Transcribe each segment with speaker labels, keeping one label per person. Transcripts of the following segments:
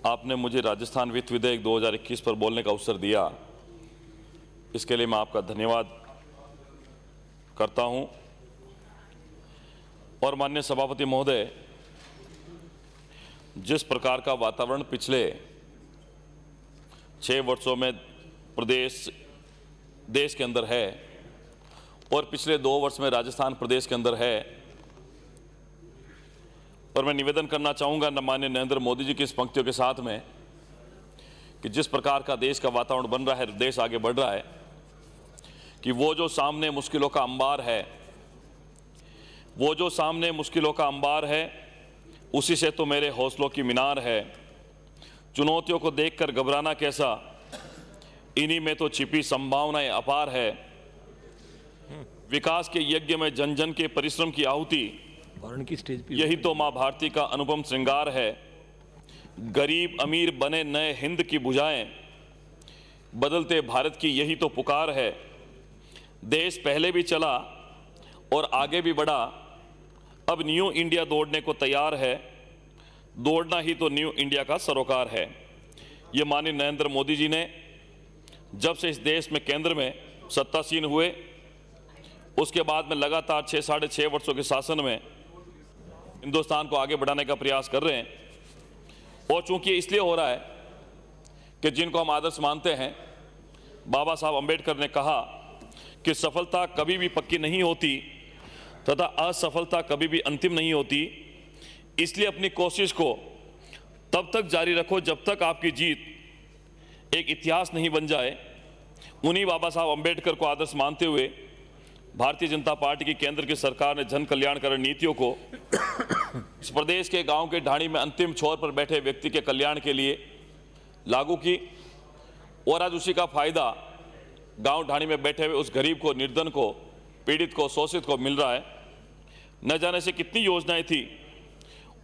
Speaker 1: आपने मुझे राजस्थान वित्त विधेयक 2021 पर बोलने का अवसर दिया, इसके लिए मैं आपका धन्यवाद करता हूं। और माननीय सभापति महोदय, जिस प्रकार का वातावरण पिछले 6 वर्षों में देश के अंदर है और पिछले 2 वर्ष में राजस्थान प्रदेश के अंदर है, और मैं निवेदन करना चाहूँगा माननीय नरेंद्र मोदी जी की इस पंक्तियों के साथ में कि जिस प्रकार का देश का वातावरण बन रहा है, देश आगे बढ़ रहा है, कि वो जो सामने मुश्किलों का अंबार है, उसी से तो मेरे हौसलों की मीनार है। चुनौतियों को देखकर घबराना कैसा, इन्हीं में तो छिपी संभावनाएं अपार है। विकास के यज्ञ में जन जन के परिश्रम की आहुति, यही तो मां भारती का अनुपम श्रृंगार है। गरीब अमीर बने नए हिंद की भुजाएं, बदलते भारत की यही तो पुकार है। देश पहले भी चला और आगे भी बढ़ा, अब न्यू इंडिया दौड़ने को तैयार है। दौड़ना ही तो न्यू इंडिया का सरोकार है। ये माननीय नरेंद्र मोदी जी ने जब से इस देश में केंद्र में सत्तासीन हुए, उसके बाद में लगातार 6-6.5 वर्षों के शासन में हिंदुस्तान को आगे बढ़ाने का प्रयास कर रहे हैं। और चूंकि ये इसलिए हो रहा है कि जिनको हम आदर्श मानते हैं, बाबा साहब अंबेडकर ने कहा कि सफलता कभी भी पक्की नहीं होती तथा असफलता कभी भी अंतिम नहीं होती। इसलिए अपनी कोशिश को तब तक जारी रखो जब तक आपकी जीत एक इतिहास नहीं बन जाए। उन्हीं बाबा साहब अंबेडकर को आदर्श मानते हुए भारतीय जनता पार्टी की केंद्र की सरकार ने जन कल्याणकारी नीतियों को इस प्रदेश के गांव के ढाणी में अंतिम छोर पर बैठे व्यक्ति के कल्याण के लिए लागू की, और आज उसी का फायदा गांव ढाणी में बैठे हुए उस गरीब को, निर्धन को, पीड़ित को, शोषित को मिल रहा है। न जाने से कितनी योजनाएं थी।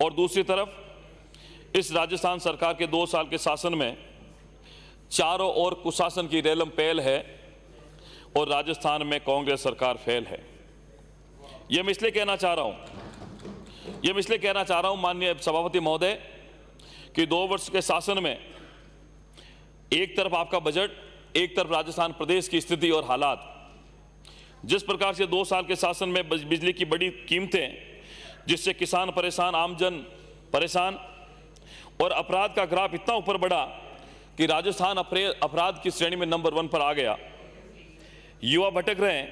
Speaker 1: और दूसरी तरफ इस राजस्थान सरकार के 2 साल के शासन में चारों ओर कुशासन की रेलम पहल है और राजस्थान में कांग्रेस सरकार फेल है। यह मैं इसलिए कहना चाह रहा हूं माननीय सभापति महोदय कि 2 वर्ष के शासन में एक तरफ आपका बजट, एक तरफ राजस्थान प्रदेश की स्थिति और हालात। जिस प्रकार से 2 साल के शासन में बिजली की बड़ी कीमतें, जिससे किसान परेशान, आमजन परेशान, और अपराध का ग्राफ इतना ऊपर बढ़ा कि राजस्थान अपराध की श्रेणी में नंबर 1 पर आ गया। युवा भटक रहे हैं,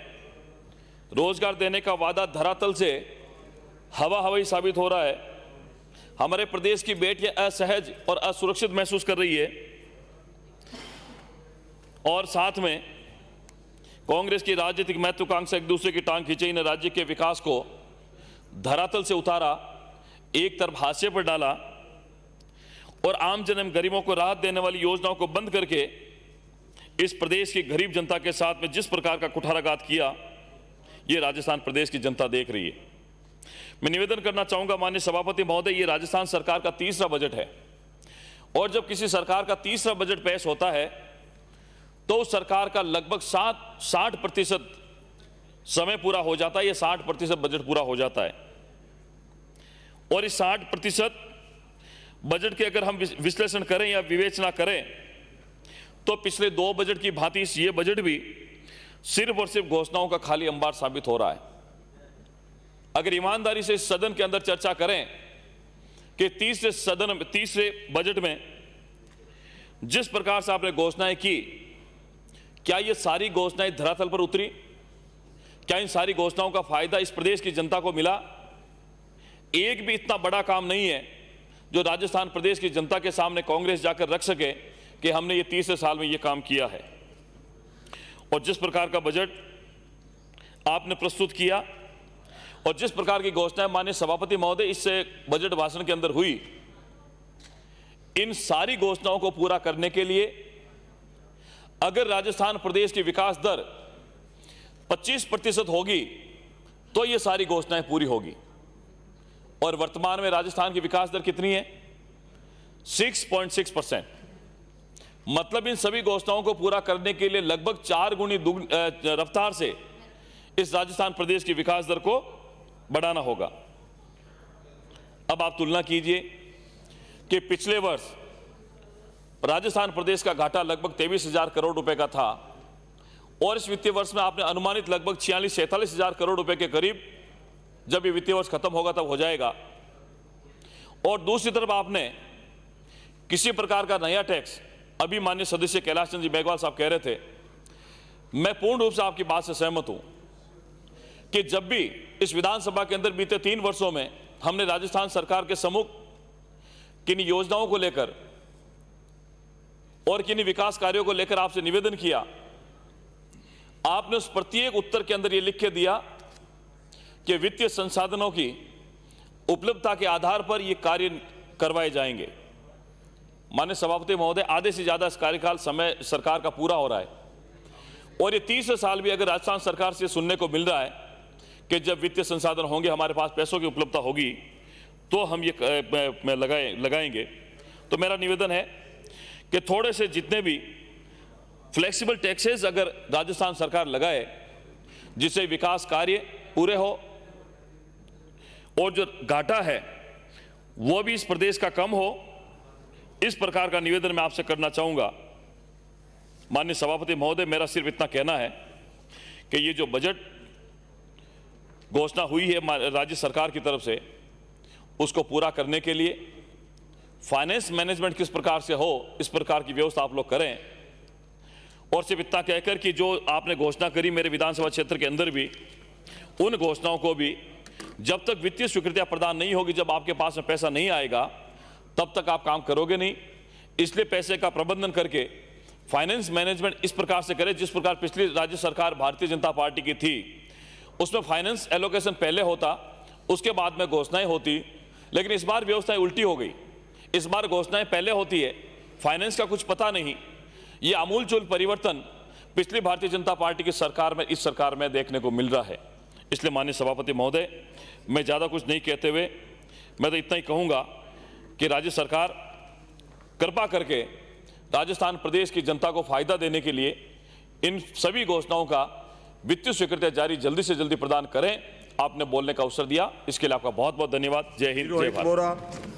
Speaker 1: रोजगार देने का वादा धरातल से हवाई साबित हो रहा है। हमारे प्रदेश की बेटियां असहज और असुरक्षित महसूस कर रही है, और साथ में कांग्रेस की राजनीतिक महत्वाकांक्षा एक दूसरे की टांग खींचे ने राज्य के विकास को धरातल से उतारा, एक तरफ हाशिए पर डाला, और आम जन एवं गरीबों को राहत देने वाली योजनाओं को बंद करके इस प्रदेश की गरीब जनता के साथ में जिस प्रकार का कुठाराघात किया, ये राजस्थान प्रदेश की जनता देख रही है। मैं निवेदन करना चाहूंगा माननीय सभापति महोदय, ये राजस्थान सरकार का तीसरा बजट है, और जब किसी सरकार का तीसरा बजट पेश होता है तो उस सरकार का लगभग 60% समय पूरा हो जाता है, ये 60% बजट पूरा हो जाता है। और इस 60% बजट के अगर हम विश्लेषण करें या विवेचना करें तो पिछले 2 बजट की भांति ये बजट भी सिर्फ और सिर्फ घोषणाओं का खाली अंबार साबित हो रहा है। अगर ईमानदारी से इस सदन के अंदर चर्चा करें कि तीसरे बजट में जिस प्रकार से आपने घोषणाएं की, क्या ये सारी घोषणाएं धरातल पर उतरी? क्या इन सारी घोषणाओं का फायदा इस प्रदेश की जनता को मिला? एक भी इतना बड़ा काम नहीं है जो राजस्थान प्रदेश की जनता के सामने कांग्रेस जाकर रख सके कि हमने ये तीसरे साल में ये काम किया है। और जिस प्रकार का बजट आपने प्रस्तुत किया और जिस प्रकार की घोषणाएं माननीय सभापति महोदय इस बजट भाषण के अंदर हुई, इन सारी घोषणाओं को पूरा करने के लिए अगर राजस्थान प्रदेश की विकास दर 25% होगी तो ये सारी घोषणाएं पूरी होगी। और वर्तमान में राजस्थान की विकास दर कितनी है? 6.6%। मतलब इन सभी घोषणाओं को पूरा करने के लिए लगभग 4 गुनी रफ्तार से इस राजस्थान प्रदेश की विकास दर को बढ़ाना होगा। अब आप तुलना कीजिए कि पिछले वर्ष राजस्थान प्रदेश का घाटा लगभग 23,000 करोड़ रुपए का था और इस वित्तीय वर्ष में आपने अनुमानित लगभग 46-47,000 करोड़ रुपए के करीब जब ये वित्तीय वर्ष खत्म होगा तब हो जाएगा। और दूसरी तरफ आपने किसी प्रकार का नया टैक्स, अभी माननीय सदस्य कैलाश चंद्र जी मेघवाल साहब कह रहे थे, मैं पूर्ण रूप से आपकी बात से सहमत हूं कि जब भी इस विधानसभा के अंदर बीते 3 वर्षों में हमने राजस्थान सरकार के सम्मुख किन योजनाओं को लेकर और किन विकास कार्यों को लेकर आपसे निवेदन किया, आपने उस प्रत्येक उत्तर के अंदर यह लिख के दिया कि वित्तीय संसाधनों की उपलब्धता के आधार पर ये कार्य करवाए जाएंगे। माननीय सभापति महोदय, आधे से ज्यादा इस कार्यकाल समय सरकार का पूरा हो रहा है और ये 30 साल भी अगर राजस्थान सरकार से सुनने को मिल रहा है कि जब वित्तीय संसाधन होंगे, हमारे पास पैसों की उपलब्धता होगी तो हम ये लगाएंगे। तो मेरा निवेदन है कि थोड़े से जितने भी फ्लेक्सिबल टैक्सेस अगर राजस्थान सरकार लगाए जिससे विकास कार्य पूरे हो और जो घाटा है वो भी इस प्रदेश का कम हो, इस प्रकार का निवेदन मैं आपसे करना चाहूंगा। माननीय सभापति महोदय, मेरा सिर्फ इतना कहना है कि ये जो बजट घोषणा हुई है राज्य सरकार की तरफ से, उसको पूरा करने के लिए फाइनेंस मैनेजमेंट किस प्रकार से हो, इस प्रकार की व्यवस्था आप लोग करें। और सिर्फ इतना कहकर कि जो आपने घोषणा करी मेरे विधानसभा क्षेत्र के अंदर भी, उन घोषणाओं को भी जब तक वित्तीय स्वीकृतियां प्रदान नहीं होगी, जब आपके पास में पैसा नहीं आएगा, तब तक आप काम करोगे नहीं। इसलिए पैसे का प्रबंधन करके फाइनेंस मैनेजमेंट इस प्रकार से करें जिस प्रकार पिछली राज्य सरकार भारतीय जनता पार्टी की थी, उसमें फाइनेंस एलोकेशन पहले होता, उसके बाद में घोषणाएं होती। लेकिन इस बार व्यवस्थाएं उल्टी हो गई। इस बार घोषणाएं पहले होती है, फाइनेंस का कुछ पता नहीं। ये आमूलचूल परिवर्तन पिछली भारतीय जनता पार्टी की सरकार में, इस सरकार में देखने को मिल रहा है। इसलिए माननीय सभापति महोदय, मैं ज़्यादा कुछ नहीं कहते हुए मैं तो इतना ही कहूँगा कि राज्य सरकार कृपा करके राजस्थान प्रदेश की जनता को फायदा देने के लिए इन सभी घोषणाओं का वित्तीय स्वीकृति जारी जल्दी से जल्दी प्रदान करें। आपने बोलने का अवसर दिया, इसके लिए आपका बहुत बहुत धन्यवाद। जय हिंद, जय भारत।